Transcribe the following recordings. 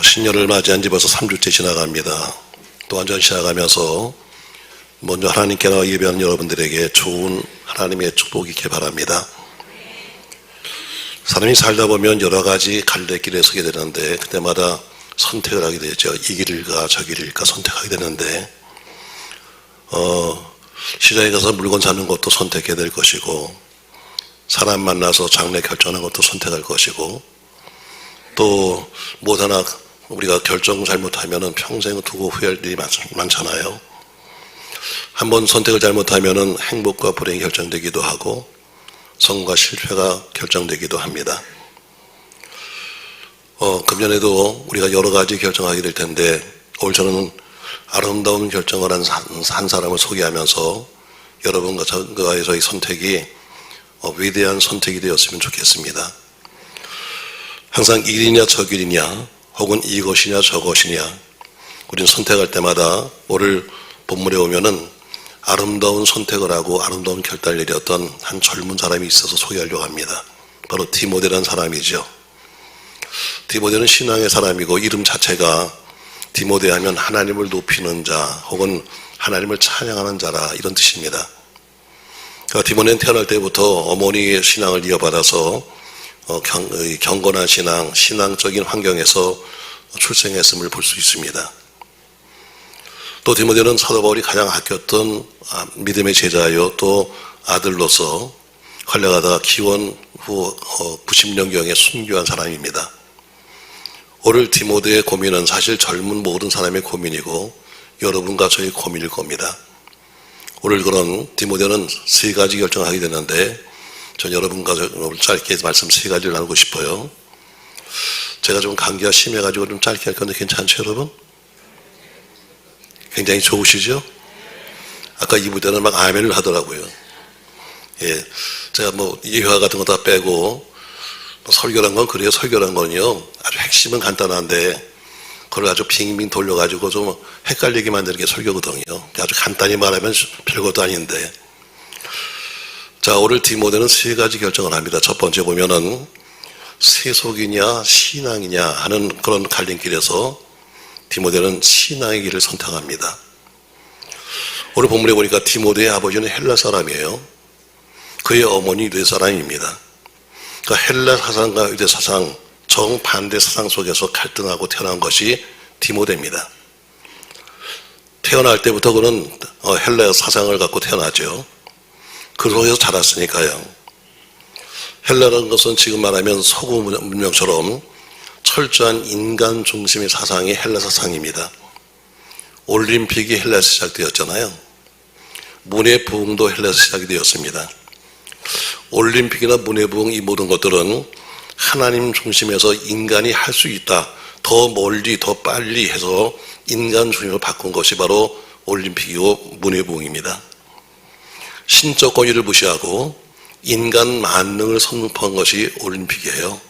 신년을 맞이한 지 벌써 3주째 지나갑니다. 또 한 주 시작하면서 먼저 하나님께나 예배하는 여러분들에게 좋은 하나님의 축복이 있길 바랍니다. 사람이 살다 보면 여러 가지 갈래길에 서게 되는데 그때마다 선택을 하게 되죠. 이 길일까 저 길일까 선택하게 되는데 시장에 가서 물건 사는 것도 선택해야 될 것이고, 사람 만나서 장래 결정하는 것도 선택할 것이고, 또 뭐 하나 우리가 결정 잘못하면 평생 두고 후회할 일이 많잖아요. 한번 선택을 잘못하면 행복과 불행이 결정되기도 하고 성과 실패가 결정되기도 합니다. 금년에도 우리가 여러 가지 결정하게 될 텐데, 오늘 저는 아름다운 결정을 한 사람을 소개하면서 여러분과 저의 선택이 위대한 선택이 되었으면 좋겠습니다. 항상 이 길이냐 저 길이냐 혹은 이것이냐 저것이냐, 우리는 선택할 때마다 오늘 본문에 오면은 아름다운 선택을 하고 아름다운 결단을 내렸던 한 젊은 사람이 있어서 소개하려고 합니다. 바로 디모데라는 사람이죠. 디모데는 신앙의 사람이고 이름 자체가 디모데 하면 하나님을 높이는 자 혹은 하나님을 찬양하는 자라, 이런 뜻입니다. 그러니까 디모데는 태어날 때부터 어머니의 신앙을 이어받아서 경건한 신앙, 신앙적인 환경에서 출생했음을 볼 수 있습니다. 또 디모데는 사도 바울이 가장 아꼈던 믿음의 제자요, 또 아들로서 활약하다가 기원 후 90년경에 순교한 사람입니다. 오늘 디모데의 고민은 사실 젊은 모든 사람의 고민이고 여러분과 저의 고민일 겁니다. 오늘 그런 디모데는 세 가지 결정을 하게 되는데, 전 여러분과 오늘 짧게 말씀 세 가지를 나누고 싶어요. 제가 좀 감기가 심해가지고 좀 짧게 할 건데 괜찮죠, 여러분? 굉장히 좋으시죠? 아까 이부 때는 막 아멘을 하더라고요. 예, 제가 예화 같은 거 다 빼고 설교란 건 그래요. 설교란 건요, 아주 핵심은 간단한데 그걸 아주 빙빙 돌려가지고 좀 헷갈리게 만드는 게 설교거든요. 아주 간단히 말하면 별것도 아닌데. 자, 오늘 디모데는 세 가지 결정을 합니다. 첫 번째 보면은 세속이냐 신앙이냐 하는 그런 갈림길에서 디모데는 신앙의 길을 선택합니다. 오늘 본문에 보니까 디모데의 아버지는 헬라 사람이에요. 그의 어머니 유대 사람입니다. 그러니까 헬라 사상과 유대 사상, 정반대 사상 속에서 갈등하고 태어난 것이 디모데입니다. 태어날 때부터 그는 헬라 사상을 갖고 태어나죠. 그 속에서 자랐으니까요. 헬라라는 것은 지금 말하면 서구 문명처럼 철저한 인간 중심의 사상이 헬라 사상입니다. 올림픽이 헬라에서 시작되었잖아요. 문예 부흥도 헬라에서 시작이 되었습니다. 올림픽이나 문예 부흥, 이 모든 것들은 하나님 중심에서 인간이 할 수 있다, 더 멀리 더 빨리 해서 인간 중심으로 바꾼 것이 바로 올림픽이고 문예 부흥입니다. 신적 권위를 무시하고 인간 만능을 선포한 것이 올림픽이에요.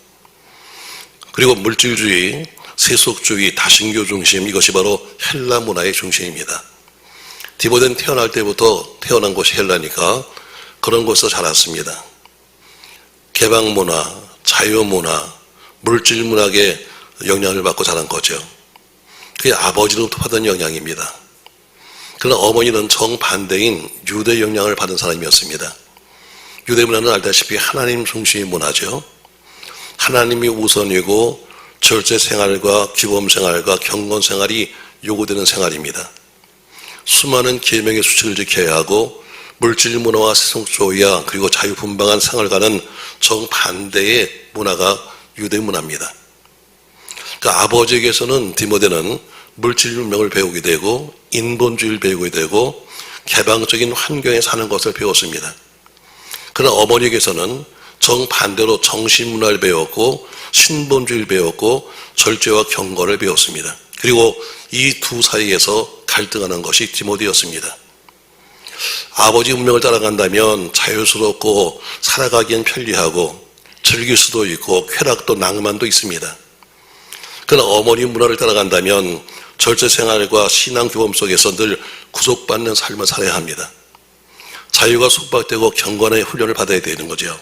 그리고 물질주의, 세속주의, 다신교 중심, 이것이 바로 헬라 문화의 중심입니다. 디모데는 태어날 때부터 태어난 곳이 헬라니까 그런 곳에서 자랐습니다. 개방문화, 자유문화, 물질문학의 영향을 받고 자란 거죠. 그게 아버지로부터 받은 영향입니다. 그러나 어머니는 정반대인 유대 영향을 받은 사람이었습니다. 유대 문화는 알다시피 하나님 중심의 문화죠. 하나님이 우선이고 절제 생활과 규범 생활과 경건 생활이 요구되는 생활입니다. 수많은 계명의 수칙을 지켜야 하고 물질 문화와 세속주의와 그리고 자유분방한 생활과는 정반대의 문화가 유대 문화입니다. 그러니까 아버지에게서는 디모데는 물질 문명을 배우게 되고 인본주의를 배우게 되고 개방적인 환경에 사는 것을 배웠습니다. 그러나 어머니에게서는 정반대로 정신문화를 배웠고 신본주의를 배웠고 절제와 경건을 배웠습니다. 그리고 이 두 사이에서 갈등하는 것이 디모데였습니다. 아버지 운명을 따라간다면 자유스럽고 살아가기엔 편리하고 즐길 수도 있고 쾌락도 낭만도 있습니다. 그러나 어머니 문화를 따라간다면 절제생활과 신앙교범 속에서 늘 구속받는 삶을 살아야 합니다. 자유가 속박되고 경건의 훈련을 받아야 되는 거죠.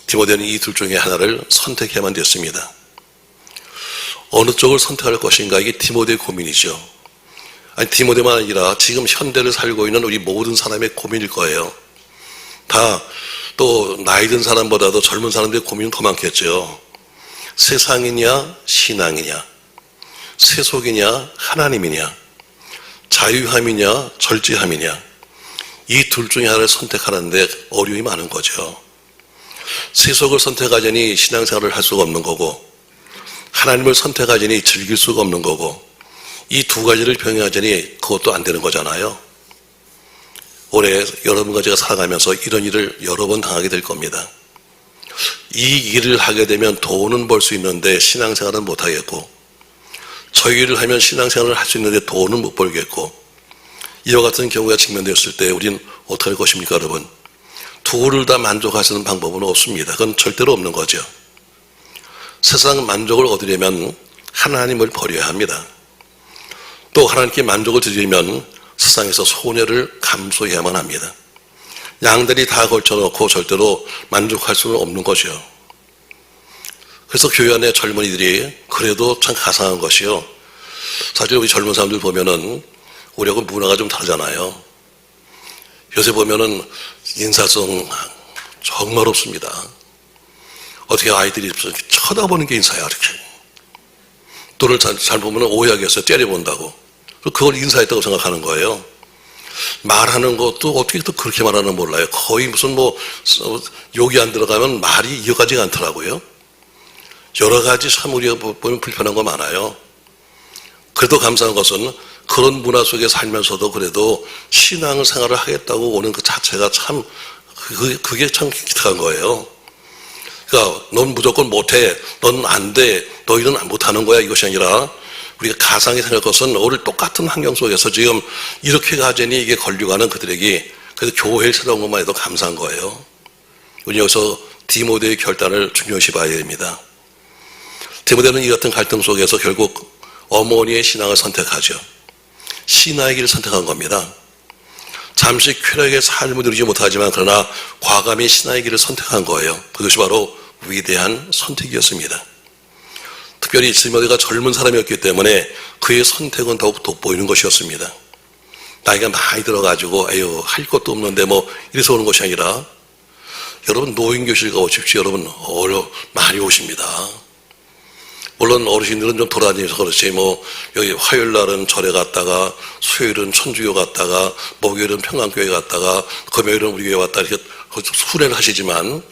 디모데는 이 둘 중에 하나를 선택해야만 됐습니다. 어느 쪽을 선택할 것인가, 이게 디모데의 고민이죠. 아니, 디모데만 아니라 지금 현대를 살고 있는 우리 모든 사람의 고민일 거예요. 다 또 나이 든 사람보다도 젊은 사람들의 고민은 더 많겠죠. 세상이냐 신앙이냐, 세속이냐 하나님이냐, 자유함이냐 절제함이냐, 이 둘 중에 하나를 선택하는데 어려움이 많은 거죠. 세속을 선택하자니 신앙생활을 할 수가 없는 거고, 하나님을 선택하자니 즐길 수가 없는 거고, 이 두 가지를 병행하자니 그것도 안 되는 거잖아요. 올해 여러분과 제가 살아가면서 이런 일을 여러 번 당하게 될 겁니다. 이 일을 하게 되면 돈은 벌 수 있는데 신앙생활은 못 하겠고, 저 일을 하면 신앙생활을 할 수 있는데 돈은 못 벌겠고, 이와 같은 경우가 직면되었을 때 우리는 어떻게 할 것입니까, 여러분? 둘을 다 만족하시는 방법은 없습니다. 그건 절대로 없는 거죠. 세상 만족을 얻으려면 하나님을 버려야 합니다. 또 하나님께 만족을 드리려면 세상에서 손해를 감수해야만 합니다. 양다리 다 걸쳐놓고 절대로 만족할 수는 없는 거죠. 그래서 교회 안에 젊은이들이 그래도 참 가상한 것이요, 사실 우리 젊은 사람들 보면은 우리하고 문화가 좀 다르잖아요. 요새 보면은 인사성 정말 없습니다. 어떻게 아이들이 쳐다보는 게 인사야, 이렇게. 또를 잘 보면 오해하겠어요. 때려본다고. 그걸 인사했다고 생각하는 거예요. 말하는 것도 어떻게 또 그렇게 말하는 몰라요. 거의 무슨 욕이 안 들어가면 말이 이어가지가 않더라고요. 여러 가지 참 우리가 보면 불편한 거 많아요. 그래도 감사한 것은 그런 문화 속에 살면서도 그래도 신앙생활을 하겠다고 오는 그 자체가 참 그게 참 기특한 거예요. 그러니까 넌 무조건 못해, 넌 안 돼, 너희는 못하는 거야, 이것이 아니라 우리가 가상에 생각할 것은 오늘 똑같은 환경 속에서 지금 이렇게 가자니 이게 걸려가는 그들에게, 그래서 교회에 찾아온 것만 해도 감사한 거예요. 우리 여기서 디모데의 결단을 중요시 봐야 됩니다. 디모데는 이 같은 갈등 속에서 결국 어머니의 신앙을 선택하죠. 신하의 길을 선택한 겁니다. 잠시 쾌락의 삶을 누리지 못하지만 그러나 과감히 신하의 길을 선택한 거예요. 그것이 바로 위대한 선택이었습니다. 특별히 디모데가 젊은 사람이었기 때문에 그의 선택은 더욱 돋보이는 것이었습니다. 나이가 많이 들어가지고 에휴 할 것도 없는데 이래서 오는 것이 아니라, 여러분 노인교실 가오십시오. 여러분 많이 오십니다. 물론 어르신들은 좀 돌아다니면서 그렇지, 여기 화요일 날은 절에 갔다가, 수요일은 천주교 갔다가, 목요일은 평강교회 갔다가, 금요일은 우리 교회 왔다, 이렇게 순회를 하시지만,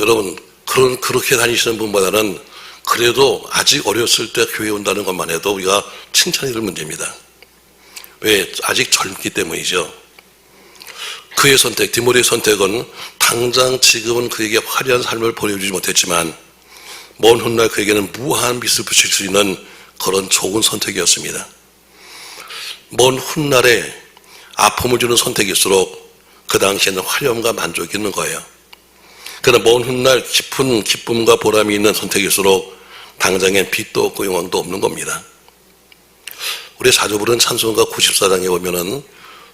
여러분 그렇게 다니시는 분보다는 그래도 아직 어렸을 때 교회 온다는 것만 해도 우리가 칭찬이 될 문제입니다. 왜? 아직 젊기 때문이죠. 그의 선택, 디모데의 선택은 당장 지금은 그에게 화려한 삶을 보여주지 못했지만 먼 훗날 그에게는 무한한 빛을 비칠 수 있는 그런 좋은 선택이었습니다. 먼 훗날에 아픔을 주는 선택일수록 그 당시에는 화려함과 만족이 있는 거예요. 그러나 먼 훗날 깊은 기쁨과 보람이 있는 선택일수록 당장엔 빛도 없고 영광도 없는 겁니다. 우리 자주 부르는 찬송가 94장에 보면은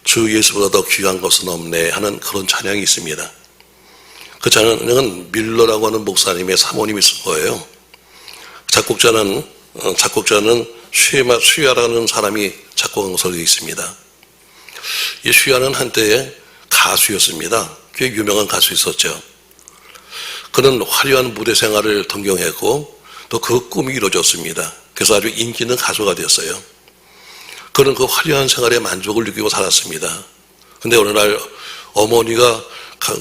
주 예수보다 더 귀한 것은 없네 하는 그런 찬양이 있습니다. 그 찬양은 밀러라고 하는 목사님의 사모님이 쓴 거예요. 작곡자는 슈야라는 사람이 작곡한 것으로 되어 있습니다. 이 슈야는 한때 가수였습니다. 꽤 유명한 가수 있었죠. 그는 화려한 무대 생활을 동경했고 또 그 꿈이 이루어졌습니다. 그래서 아주 인기 있는 가수가 되었어요. 그는 그 화려한 생활에 만족을 느끼고 살았습니다. 근데 어느 날 어머니가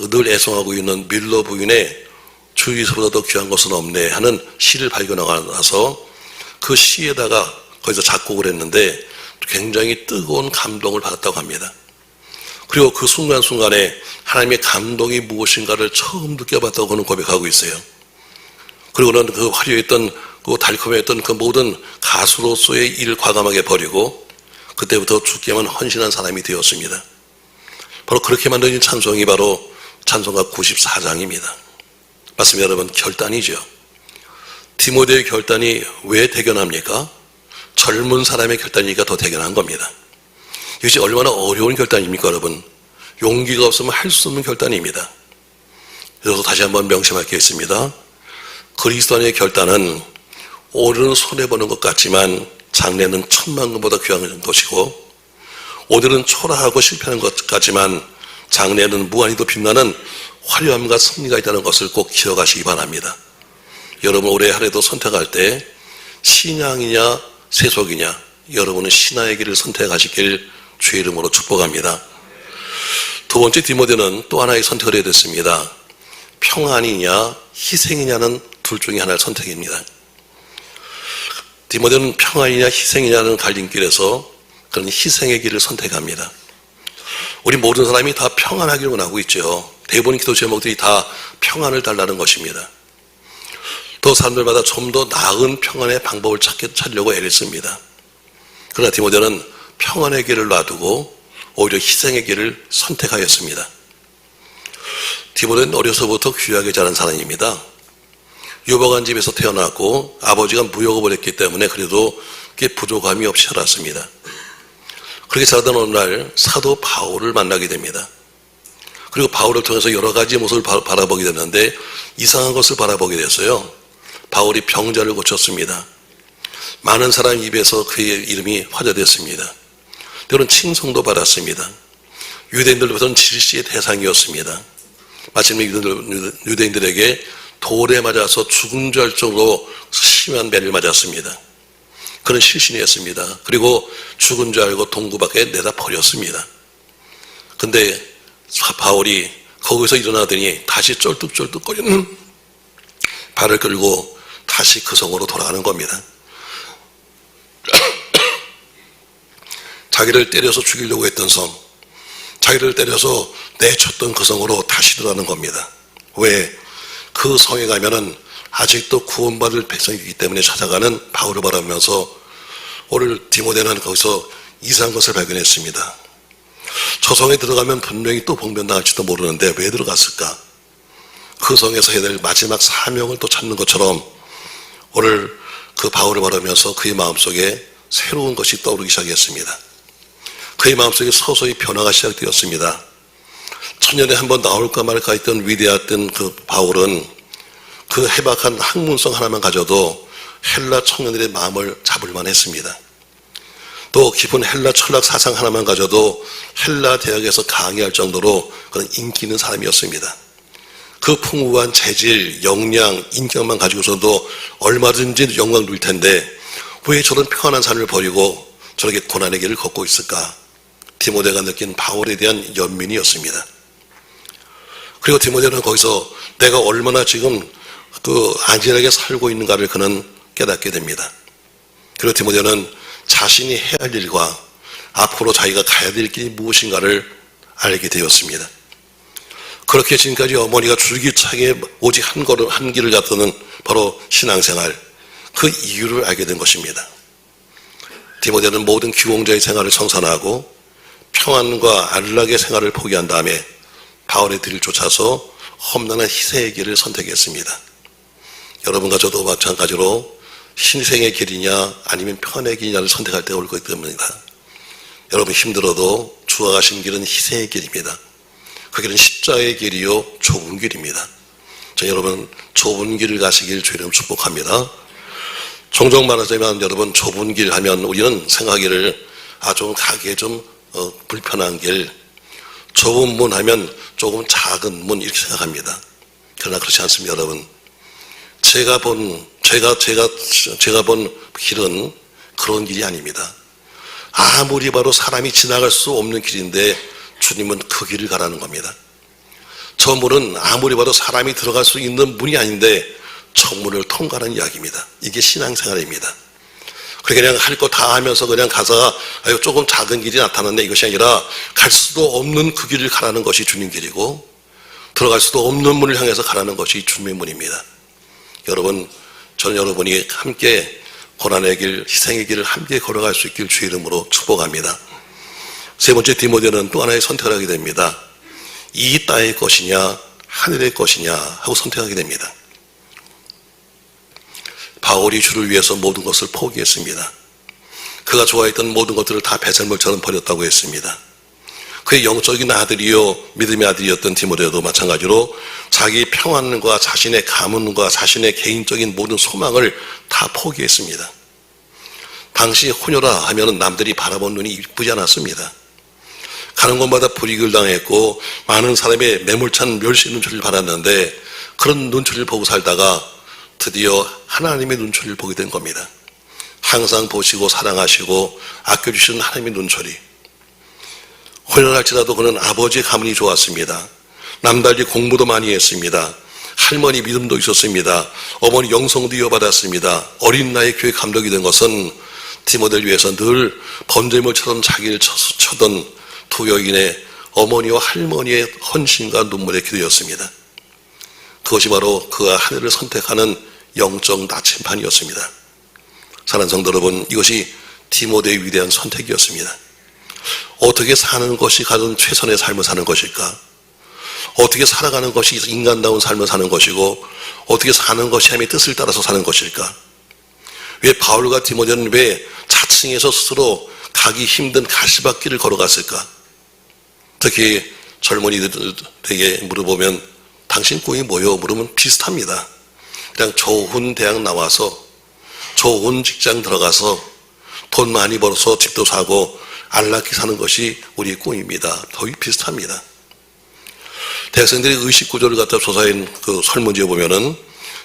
늘 애송하고 있는 밀러 부인의 주 예수보다 더 귀한 것은 없네 하는 시를 발견하고 나서 그 시에다가 거기서 작곡을 했는데 굉장히 뜨거운 감동을 받았다고 합니다. 그리고 그 순간순간에 하나님의 감동이 무엇인가를 처음 느껴봤다고 그는 고백하고 있어요. 그리고는 그 화려했던, 그 달콤했던 그 모든 가수로서의 일을 과감하게 버리고 그때부터 주께만 헌신한 사람이 되었습니다. 바로 그렇게 만든 찬송이 바로 찬송가 94장입니다. 맞습니다, 여러분. 결단이죠. 디모데의 결단이 왜 대견합니까? 젊은 사람의 결단이니까 더 대견한 겁니다. 이것이 얼마나 어려운 결단입니까, 여러분? 용기가 없으면 할 수 없는 결단입니다. 그래서 다시 한번 명심할 게 있습니다. 그리스도 안의 결단은 오늘은 손해보는 것 같지만 장래는 천만금보다 귀한 것이고, 오늘은 초라하고 실패하는 것 같지만 장래는 무한히도 빛나는 화려함과 승리가 있다는 것을 꼭 기억하시기 바랍니다. 여러분 올해 한 해도 선택할 때 신앙이냐 세속이냐, 여러분은 신앙의 길을 선택하시길 주의 이름으로 축복합니다. 두 번째 디모데는 또 하나의 선택을 해야 됐습니다. 평안이냐 희생이냐는 둘 중에 하나의 선택입니다. 디모데는 평안이냐 희생이냐는 갈림길에서 그런 희생의 길을 선택합니다. 우리 모든 사람이 다 평안하기를 원하고 있죠. 대부분 기도 제목들이 다 평안을 달라는 것입니다. 또 사람들마다 좀 더 나은 평안의 방법을 찾으려고 애를 씁니다. 그러나 디모데는 평안의 길을 놔두고 오히려 희생의 길을 선택하였습니다. 디모데는 어려서부터 귀하게 자란 사람입니다. 유복한 집에서 태어났고 아버지가 무역업을 했기 때문에 그래도 꽤 부족함이 없이 살았습니다. 그렇게 살던 어느 날 사도 바울을 만나게 됩니다. 그리고 바울을 통해서 여러 가지 모습을 바라보게 됐는데 이상한 것을 바라보게 됐어요. 바울이 병자를 고쳤습니다. 많은 사람 입에서 그의 이름이 화제됐습니다. 때로는 칭송도 받았습니다. 유대인들로서는 질시의 대상이었습니다. 마침내 유대인들에게 돌에 맞아서 죽은 줄 알 정도로 심한 매를 맞았습니다. 그는 실신이었습니다. 그리고 죽은 줄 알고 동굴 밖에 내다 버렸습니다. 근데 바울이 거기서 일어나더니 다시 쩔뚝쩔뚝거리는 발을 끌고 다시 그 성으로 돌아가는 겁니다. 자기를 때려서 죽이려고 했던 성, 자기를 때려서 내쳤던 그 성으로 다시 돌아가는 겁니다. 왜? 그 성에 가면은 아직도 구원받을 백성이기 때문에 찾아가는 바울을 바라보면서 오늘 디모데는 거기서 이상한 것을 발견했습니다. 저 성에 들어가면 분명히 또 봉변당할지도 모르는데 왜 들어갔을까? 그 성에서 해야 될 마지막 사명을 또 찾는 것처럼 오늘 그 바울을 바라보면서 그의 마음속에 새로운 것이 떠오르기 시작했습니다. 그의 마음속에 서서히 변화가 시작되었습니다. 천년에 한 번 나올까 말까 했던 위대했던 그 바울은 그 해박한 학문성 하나만 가져도 헬라 청년들의 마음을 잡을만 했습니다. 또 깊은 헬라 철학 사상 하나만 가져도 헬라 대학에서 강의할 정도로 그런 인기 있는 사람이었습니다. 그 풍부한 재질, 역량, 인격만 가지고서도 얼마든지 영광 누릴 텐데 왜 저런 평안한 삶을 버리고 저렇게 고난의 길을 걷고 있을까? 디모데가 느낀 바울에 대한 연민이었습니다. 그리고 디모데는 거기서 내가 얼마나 지금 그 안전하게 살고 있는가를 그는 깨닫게 됩니다. 그리고 디모데는 자신이 해야 할 일과 앞으로 자기가 가야 될 길이 무엇인가를 알게 되었습니다. 그렇게 지금까지 어머니가 줄기차게 오직 한 길을 갔던 바로 신앙생활, 그 이유를 알게 된 것입니다. 디모데는 모든 귀공자의 생활을 청산하고 평안과 안락의 생활을 포기한 다음에 바울의 뒤를 쫓아서 험난한 희생의 길을 선택했습니다. 여러분과 저도 마찬가지로 신생의 길이냐 아니면 평안의 길이냐를 선택할 때가 올 것입니다. 여러분 힘들어도 주가 가신 길은 희생의 길입니다. 그 길은 십자의 길이요 좁은 길입니다. 저 여러분 좁은 길을 가시길 주님 축복합니다. 종종 말하자면 여러분 좁은 길 하면 우리는 생각하기를 좀 가기에 좀 불편한 길, 좁은 문 하면 조금 작은 문 이렇게 생각합니다. 그러나 그렇지 않습니다, 여러분. 제가 본 길은 그런 길이 아닙니다. 아무리 봐도 사람이 지나갈 수 없는 길인데 주님은 그 길을 가라는 겁니다. 저 문은 아무리 봐도 사람이 들어갈 수 있는 문이 아닌데 저 문을 통과하는 이야기입니다. 이게 신앙생활입니다. 그냥 할 거 다 하면서 그냥 가서 조금 작은 길이 나타났네 이것이 아니라 갈 수도 없는 그 길을 가라는 것이 주님 길이고 들어갈 수도 없는 문을 향해서 가라는 것이 주님의 문입니다. 여러분, 저는 여러분이 함께 고난의 길, 희생의 길을 함께 걸어갈 수 있길 주의 이름으로 축복합니다. 세 번째 디모데는 또 하나의 선택을 하게 됩니다. 이 땅의 것이냐 하늘의 것이냐 하고 선택하게 됩니다. 바울이 주를 위해서 모든 것을 포기했습니다. 그가 좋아했던 모든 것들을 다 배설물처럼 버렸다고 했습니다. 그의 영적인 아들이요 믿음의 아들이었던 디모데도 마찬가지로 자기 평안과 자신의 가문과 자신의 개인적인 모든 소망을 다 포기했습니다. 당시 혼혈아 하면 남들이 바라본 눈이 이쁘지 않았습니다. 가는 곳마다 불이익을 당했고 많은 사람의 매몰찬 멸시 눈초리를 받았는데 그런 눈초리를 보고 살다가 드디어 하나님의 눈초리를 보게 된 겁니다. 항상 보시고 사랑하시고 아껴주시는 하나님의 눈초리. 혼혈할지라도 그는 아버지의 가문이 좋았습니다. 남달리 공부도 많이 했습니다. 할머니 믿음도 있었습니다. 어머니 영성도 이어받았습니다. 어린 나이에 교회 감독이 된 것은 디모데를 위해서 늘 번제물처럼 자기를 쳐던 두 여인의 어머니와 할머니의 헌신과 눈물의 기도였습니다. 그것이 바로 그가 하늘을 선택하는 영적 나침판이었습니다. 사랑하는 성도 여러분, 이것이 디모데의 위대한 선택이었습니다. 어떻게 사는 것이 가장 최선의 삶을 사는 것일까? 어떻게 살아가는 것이 인간다운 삶을 사는 것이고 어떻게 사는 것이 하나님의 뜻을 따라서 사는 것일까? 왜 바울과 디모데는 왜 자칭해서 스스로 가기 힘든 가시밭길을 걸어갔을까? 특히 젊은이들에게 물어보면 당신 꿈이 뭐요? 물으면 비슷합니다. 그냥 좋은 대학 나와서 좋은 직장 들어가서 돈 많이 벌어서 집도 사고 안락히 사는 것이 우리의 꿈입니다. 거의 비슷합니다. 대학생들이 의식 구조를 갖다 조사한 그 설문지에 보면은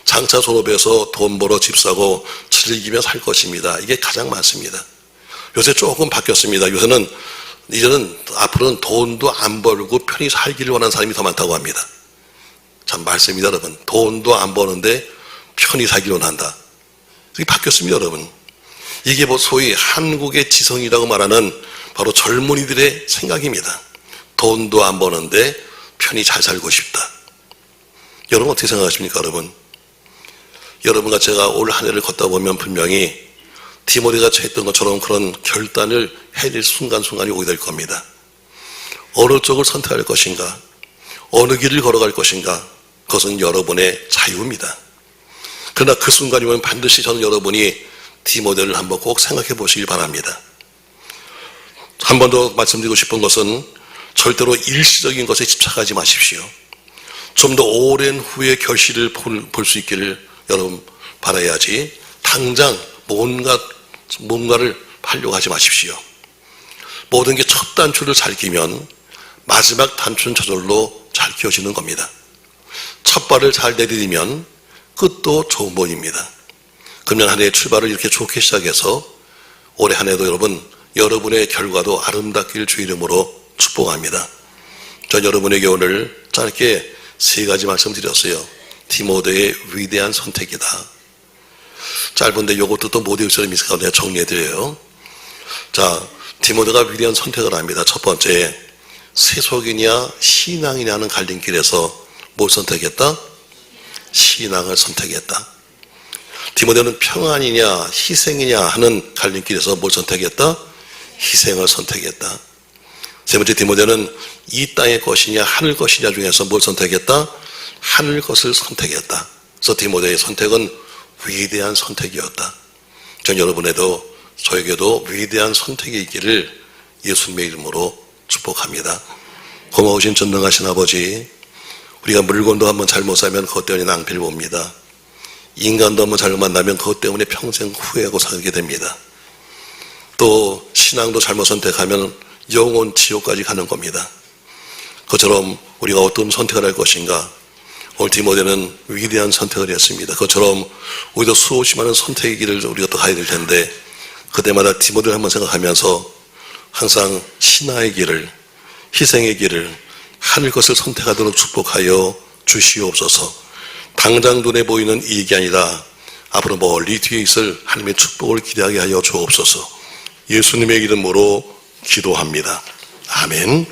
장차 졸업해서 돈 벌어 집 사고 즐기며 살 것입니다. 이게 가장 많습니다. 요새 조금 바뀌었습니다. 이제는 앞으로는 돈도 안 벌고 편히 살기를 원하는 사람이 더 많다고 합니다. 참 말씀입니다, 여러분. 돈도 안 버는데 편히 살기를 원한다. 이게 바뀌었습니다, 여러분. 이게 소위 한국의 지성이라고 말하는 바로 젊은이들의 생각입니다. 돈도 안 버는데 편히 잘 살고 싶다. 여러분 어떻게 생각하십니까, 여러분? 여러분과 제가 올 한 해를 걷다 보면 분명히 디모데가 했던 것처럼 그런 결단을 해야 될 순간순간이 오게 될 겁니다. 어느 쪽을 선택할 것인가, 어느 길을 걸어갈 것인가, 그것은 여러분의 자유입니다. 그러나 그 순간이면 반드시 저는 여러분이 디모데를 한번 꼭 생각해 보시길 바랍니다. 한 번 더 말씀드리고 싶은 것은 절대로 일시적인 것에 집착하지 마십시오. 좀 더 오랜 후에 결실을 볼 수 있기를 여러분 바라야지 당장 뭔가를 하려고 하지 마십시오. 모든 게 첫 단추를 잘 끼면 마지막 단추는 저절로 잘 끼워지는 겁니다. 첫 발을 잘 내디디면 끝도 좋은 본입니다. 금년 한 해의 출발을 이렇게 좋게 시작해서 올해 한 해도 여러분의 결과도 아름답길 주 이름으로 축복합니다. 전 여러분에게 오늘 짧게 세 가지 말씀드렸어요. 디모데의 위대한 선택이다. 짧은데 이것도 또 못 외울 사람이 있을까 내가 정리해드려요. 자, 디모데가 위대한 선택을 합니다. 첫 번째, 세속이냐 신앙이냐 하는 갈림길에서 뭘 선택했다? 신앙을 선택했다. 디모데는 평안이냐 희생이냐 하는 갈림길에서 뭘 선택했다? 희생을 선택했다. 세 번째, 디모데는 이 땅의 것이냐 하늘 것이냐 중에서 뭘 선택했다? 하늘 것을 선택했다. 그래서 디모데의 선택은 위대한 선택이었다. 전 여러분에도 저에게도 위대한 선택이 있기를 예수님의 이름으로 축복합니다. 고마우신 전능하신 아버지, 우리가 물건도 한번 잘못 사면 그것 때문에 낭비를 봅니다. 인간도 한번 잘못 만나면 그것 때문에 평생 후회하고 살게 됩니다. 또 신앙도 잘못 선택하면 영원 지옥까지 가는 겁니다. 그것처럼 우리가 어떤 선택을 할 것인가, 오늘 디모데는 위대한 선택을 했습니다. 그것처럼 우리도 수없이 많은 선택의 길을 우리가 또 가야 될 텐데 그때마다 디모데를 한번 생각하면서 항상 신화의 길을, 희생의 길을, 하늘 것을 선택하도록 축복하여 주시옵소서. 당장 눈에 보이는 이익이 아니라 앞으로 멀리 뒤에 있을 하나님의 축복을 기대하게 하여 주옵소서. 예수님의 이름으로 기도합니다. 아멘.